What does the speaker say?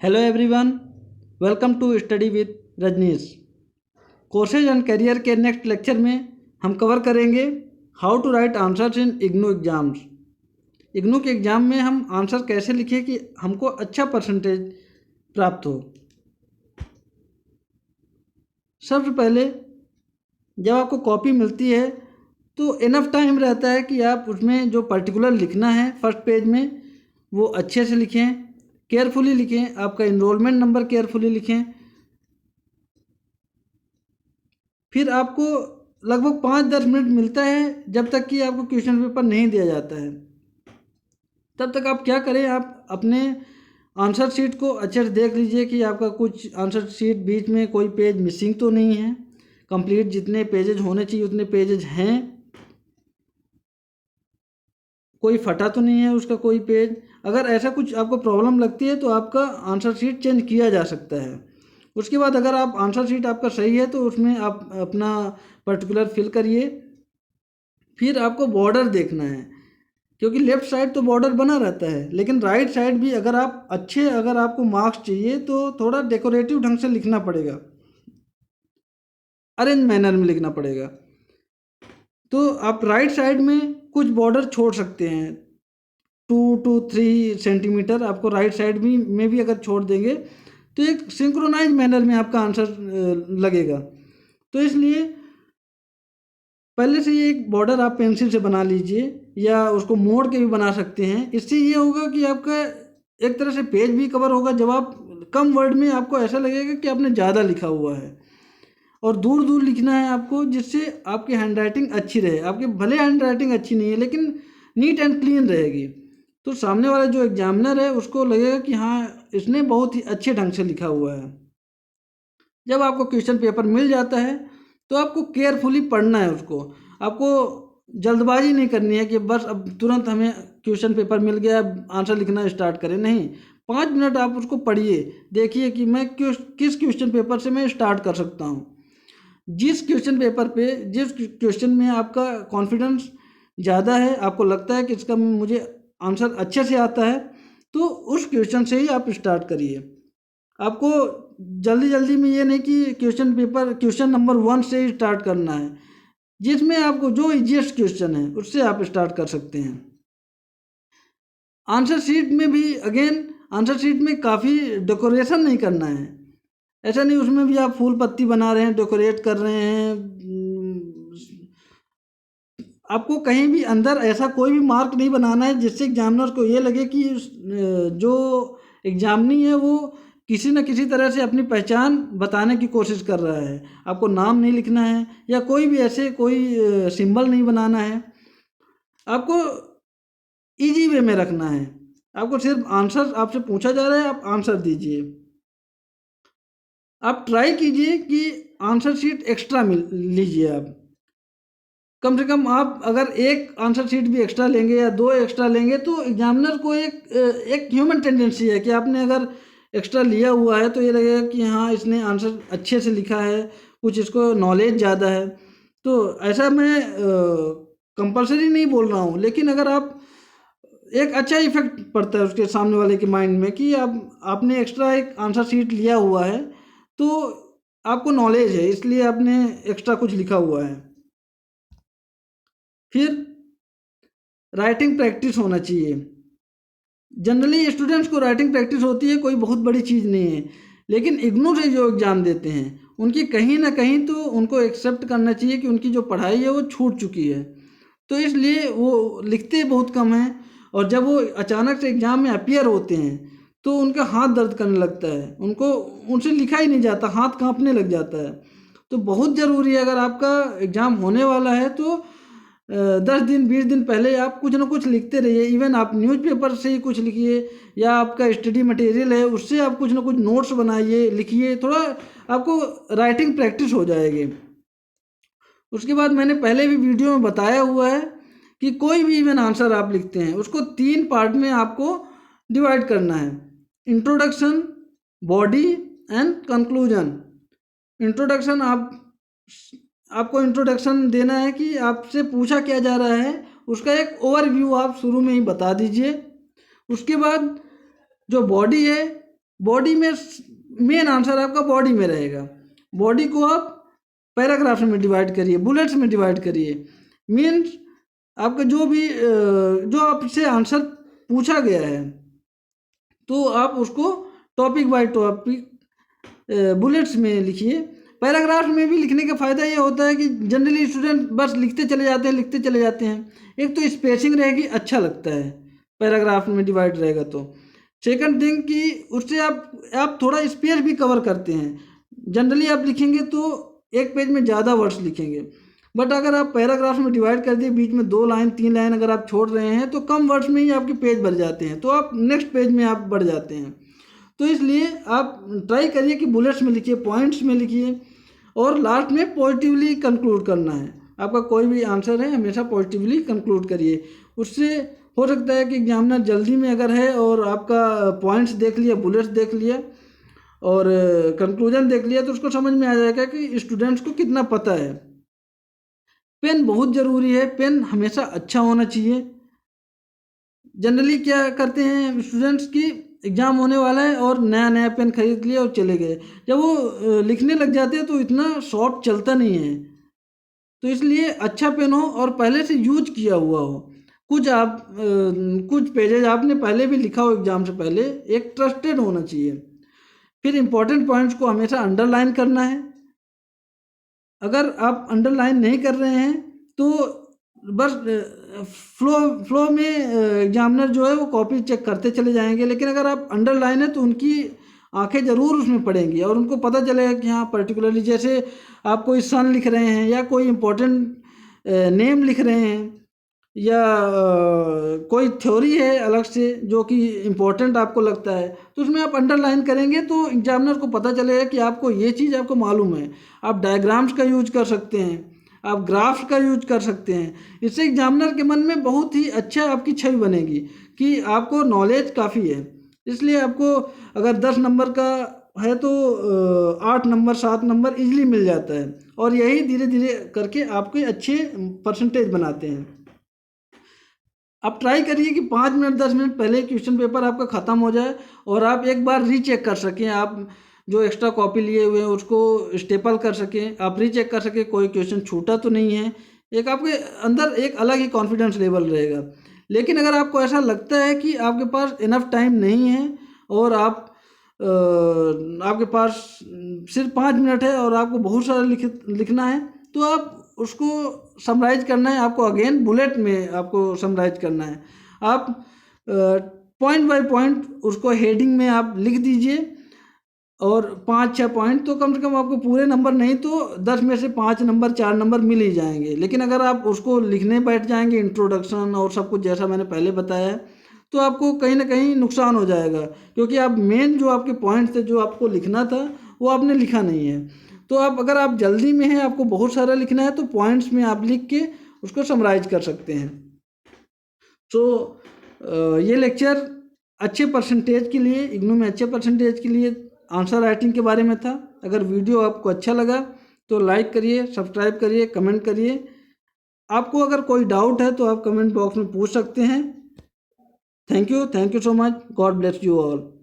Hello everyone, welcome to study with Rajneesh. Courses and career के next lecture में हम cover करेंगे how to write answers in IGNOU exams. IGNOU के exam में हम आंसर कैसे लिखें कि हमको अच्छा परसेंटेज प्राप्त हो। सबसे पहले जब आपको कॉपी मिलती है तो इनफ टाइम रहता है कि आप उसमें जो पर्टिकुलर लिखना है फर्स्ट पेज में वो अच्छे से लिखें, केयरफुली लिखें, आपका इनरोलमेंट नंबर केयरफुली लिखें। फिर आपको लगभग 5-10 मिनट मिलता है जब तक कि आपको क्वेश्चन पेपर नहीं दिया जाता है। तब तक आप क्या करें, आप अपने आंसर शीट को अच्छे से देख लीजिए कि आपका कुछ आंसर शीट बीच में कोई पेज मिसिंग तो नहीं है, कंप्लीट जितने पेजेज होने चाहिए उतने पेजेज हैं, कोई फटा तो नहीं है उसका कोई पेज। अगर ऐसा कुछ आपको प्रॉब्लम लगती है तो आपका आंसर शीट चेंज किया जा सकता है। उसके बाद अगर आप आंसर शीट आपका सही है तो उसमें आप अपना पर्टिकुलर फिल करिए। फिर आपको बॉर्डर देखना है, क्योंकि लेफ़्ट साइड तो बॉर्डर बना रहता है, लेकिन राइट साइड भी अगर आपको मार्क्स चाहिए तो थोड़ा डेकोरेटिव ढंग से लिखना पड़ेगा, अरेंज मैनर में लिखना पड़ेगा। तो आप राइट साइड में कुछ बॉर्डर छोड़ सकते हैं, 2 to 3 सेंटीमीटर आपको राइट साइड में भी अगर छोड़ देंगे तो एक सिंक्रोनाइज मैनर में आपका आंसर लगेगा। तो इसलिए पहले से ये एक बॉर्डर आप पेंसिल से बना लीजिए या उसको मोड़ के भी बना सकते हैं। इससे ये होगा कि आपका एक तरह से पेज भी कवर होगा। जब आप कम वर्ड में आपको ऐसा लगेगा कि आपने ज़्यादा लिखा हुआ है, और दूर दूर लिखना है आपको, जिससे आपकी हैंडराइटिंग अच्छी रहे। आपकी भले हैंडराइटिंग अच्छी नहीं है लेकिन नीट एंड क्लीन रहेगी, तो सामने वाला जो एग्जामिनर है उसको लगेगा कि हाँ, इसने बहुत ही अच्छे ढंग से लिखा हुआ है। जब आपको क्वेश्चन पेपर मिल जाता है तो आपको केयरफुली पढ़ना है उसको। आपको जल्दबाजी नहीं करनी है कि बस अब तुरंत हमें क्वेश्चन पेपर मिल गया, आंसर लिखना स्टार्ट करें। नहीं, 5 मिनट आप उसको पढ़िए, देखिए कि मैं किस क्वेश्चन पेपर से मैं स्टार्ट कर सकता हूँ। जिस क्वेश्चन में आपका कॉन्फिडेंस ज़्यादा है, आपको लगता है कि इसका मुझे आंसर अच्छे से आता है, तो उस क्वेश्चन से ही आप स्टार्ट करिए। आपको जल्दी जल्दी में ये नहीं कि क्वेश्चन नंबर 1 से ही स्टार्ट करना है। जिसमें आपको जो इजीएस्ट क्वेश्चन है उससे आप स्टार्ट कर सकते हैं। आंसर शीट में भी आंसर शीट में काफ़ी डेकोरेशन नहीं करना है। ऐसा नहीं उसमें भी आप फूल पत्ती बना रहे हैं, डेकोरेट कर रहे हैं। आपको कहीं भी अंदर ऐसा कोई भी मार्क नहीं बनाना है जिससे एग्जामिनर को ये लगे कि जो एग्जामिनी है वो किसी न किसी तरह से अपनी पहचान बताने की कोशिश कर रहा है। आपको नाम नहीं लिखना है या कोई सिंबल नहीं बनाना है। आपको इजी वे में रखना है। आपको सिर्फ आंसर आपसे पूछा जा रहा है, आप आंसर दीजिए। आप ट्राई कीजिए कि आंसर शीट एक्स्ट्रा लीजिए। आप कम से कम आप अगर एक आंसर शीट भी एक्स्ट्रा लेंगे या 2 एक्स्ट्रा लेंगे तो एग्जामिनर को एक ह्यूमन टेंडेंसी है कि आपने अगर एक्स्ट्रा लिया हुआ है तो ये लगेगा कि हाँ, इसने आंसर अच्छे से लिखा है, कुछ इसको नॉलेज ज़्यादा है। तो ऐसा मैं कंपलसरी नहीं बोल रहा हूँ, लेकिन अगर आप एक अच्छा इफेक्ट पड़ता है उसके सामने वाले के माइंड में कि आपने एक्स्ट्रा एक आंसर शीट लिया हुआ है, तो आपको नॉलेज है इसलिए आपने एक्स्ट्रा कुछ लिखा हुआ है। फिर राइटिंग प्रैक्टिस होना चाहिए। जनरली स्टूडेंट्स को राइटिंग प्रैक्टिस होती है, कोई बहुत बड़ी चीज़ नहीं है, लेकिन इग्नू से जो एग्ज़ाम देते हैं उनकी कहीं ना कहीं तो उनको एक्सेप्ट करना चाहिए कि उनकी जो पढ़ाई है वो छूट चुकी है। तो इसलिए वो लिखते बहुत कम हैं, और जब वो अचानक से एग्ज़ाम में अपीयर होते हैं तो उनका हाथ दर्द करने लगता है, उनसे लिखा ही नहीं जाता, हाथ कांपने लग जाता है। तो बहुत ज़रूरी है, अगर आपका एग्ज़ाम होने वाला है तो 10 दिन 20 दिन पहले आप कुछ ना कुछ लिखते रहिए। इवन आप न्यूज़पेपर से ही कुछ लिखिए या आपका स्टडी मटेरियल है उससे आप कुछ ना कुछ नोट्स बनाइए, लिखिए, थोड़ा आपको राइटिंग प्रैक्टिस हो जाएगी। उसके बाद मैंने पहले भी वीडियो में बताया हुआ है कि कोई भी इवन आंसर आप लिखते हैं उसको 3 पार्ट में आपको डिवाइड करना है: introduction, body and conclusion. Introduction आपको इंट्रोडक्शन देना है कि आपसे पूछा क्या जा रहा है, उसका एक ओवरव्यू आप शुरू में ही बता दीजिए। उसके बाद जो बॉडी है बॉडी में मेन आंसर आपका बॉडी में रहेगा। बॉडी को आप पैराग्राफ में डिवाइड करिए, बुलेट्स में डिवाइड करिए। मीन्स आपका जो भी जो आपसे आंसर पूछा गया है तो आप उसको टॉपिक बाय टॉपिक बुलेट्स में लिखिए। पैराग्राफ में भी लिखने का फ़ायदा ये होता है कि जनरली स्टूडेंट बस लिखते चले जाते हैं, लिखते चले जाते हैं। एक तो स्पेसिंग रहेगी, अच्छा लगता है पैराग्राफ में डिवाइड रहेगा तो। सेकंड थिंग कि उससे आप थोड़ा स्पेस भी कवर करते हैं। जनरली आप लिखेंगे तो एक पेज में ज़्यादा वर्ड्स लिखेंगे, बट अगर आप पैराग्राफ में डिवाइड कर दिए, बीच में 2 लाइन 3 लाइन अगर आप छोड़ रहे हैं तो कम वर्ड्स में ही आपके पेज भर जाते हैं, तो आप नेक्स्ट पेज में आप बढ़ जाते हैं। तो इसलिए आप ट्राई करिए कि बुलेट्स में लिखिए, पॉइंट्स में लिखिए, और लास्ट में पॉजिटिवली कंक्लूड करना है। आपका कोई भी आंसर है हमेशा पॉजिटिवली कंक्लूड करिए। उससे हो सकता है कि एग्जामिनर जल्दी में अगर है और आपका पॉइंट्स देख लिया, बुलेट्स देख लिया और कंक्लूजन देख लिया, तो उसको समझ में आ जाएगा कि स्टूडेंट्स को कितना पता है। पेन बहुत ज़रूरी है, पेन हमेशा अच्छा होना चाहिए। जनरली क्या करते हैं स्टूडेंट्स की, एग्ज़ाम होने वाला है और नया नया पेन खरीद लिया और चले गए। जब वो लिखने लग जाते हैं तो इतना सॉफ्ट चलता नहीं है। तो इसलिए अच्छा पेन हो और पहले से यूज किया हुआ हो। कुछ पेजेज आपने पहले भी लिखा हो एग्ज़ाम से पहले, एक ट्रस्टेड होना चाहिए। फिर इम्पोर्टेंट पॉइंट्स को हमेशा अंडरलाइन करना है। अगर आप अंडरलाइन नहीं कर रहे हैं तो बस फ्लो में एग्जामिनर जो है वो कॉपी चेक करते चले जाएंगे, लेकिन अगर आप अंडरलाइन है तो उनकी आंखें ज़रूर उसमें पड़ेंगी और उनको पता चलेगा कि हाँ पर्टिकुलरली, जैसे आप कोई सन लिख रहे हैं या कोई इम्पोर्टेंट नेम लिख रहे हैं या कोई थ्योरी है अलग से जो कि इम्पोर्टेंट आपको लगता है, तो उसमें आप अंडरलाइन करेंगे तो एग्जामिनर को पता चलेगा कि आपको ये चीज़ आपको मालूम है। आप डायग्राम्स का यूज कर सकते हैं, आप ग्राफ्स का यूज कर सकते हैं। इससे एग्जामिनर के मन में बहुत ही अच्छा आपकी छवि बनेगी कि आपको नॉलेज काफ़ी है। इसलिए आपको अगर 10 नंबर का है तो 8 नंबर 7 नंबर इजीली मिल जाता है, और यही धीरे धीरे करके आपके अच्छे परसेंटेज बनाते हैं। आप ट्राई करिए कि 5 मिनट 10 मिनट पहले क्वेश्चन पेपर आपका ख़त्म हो जाए और आप एक बार रीचेक कर सकें। आप जो एक्स्ट्रा कॉपी लिए हुए हैं उसको स्टेपल कर सकें, आप रीचेक कर सकें कोई क्वेश्चन छूटा तो नहीं है। एक आपके अंदर एक अलग ही कॉन्फिडेंस लेवल रहेगा। लेकिन अगर आपको ऐसा लगता है कि आपके पास इनफ टाइम नहीं है और आपके पास सिर्फ 5 मिनट है और आपको बहुत सारा लिखना है, तो आप उसको समराइज करना है। आपको अगेन बुलेट में आपको समराइज करना है। आप पॉइंट बाय पॉइंट उसको हेडिंग में आप लिख दीजिए और 5-6 पॉइंट, तो कम से कम आपको पूरे नंबर नहीं तो 10 में से 5 नंबर 4 नंबर मिल ही जाएंगे। लेकिन अगर आप उसको लिखने बैठ जाएंगे इंट्रोडक्शन और सब कुछ जैसा मैंने पहले बताया है, तो आपको कहीं ना कहीं नुकसान हो जाएगा, क्योंकि आप मेन जो आपके पॉइंट्स थे जो आपको लिखना था वो आपने लिखा नहीं है। तो अगर आप जल्दी में हैं, आपको बहुत सारा लिखना है, तो पॉइंट्स में आप लिख के उसको समराइज कर सकते हैं। तो ये लेक्चर अच्छे परसेंटेज के लिए, इग्नू में अच्छे परसेंटेज के लिए आंसर राइटिंग के बारे में था। अगर वीडियो आपको अच्छा लगा तो लाइक करिए, सब्सक्राइब करिए, कमेंट करिए। आपको अगर कोई डाउट है तो आप कमेंट बॉक्स में पूछ सकते हैं। Thank you so much. God bless you all.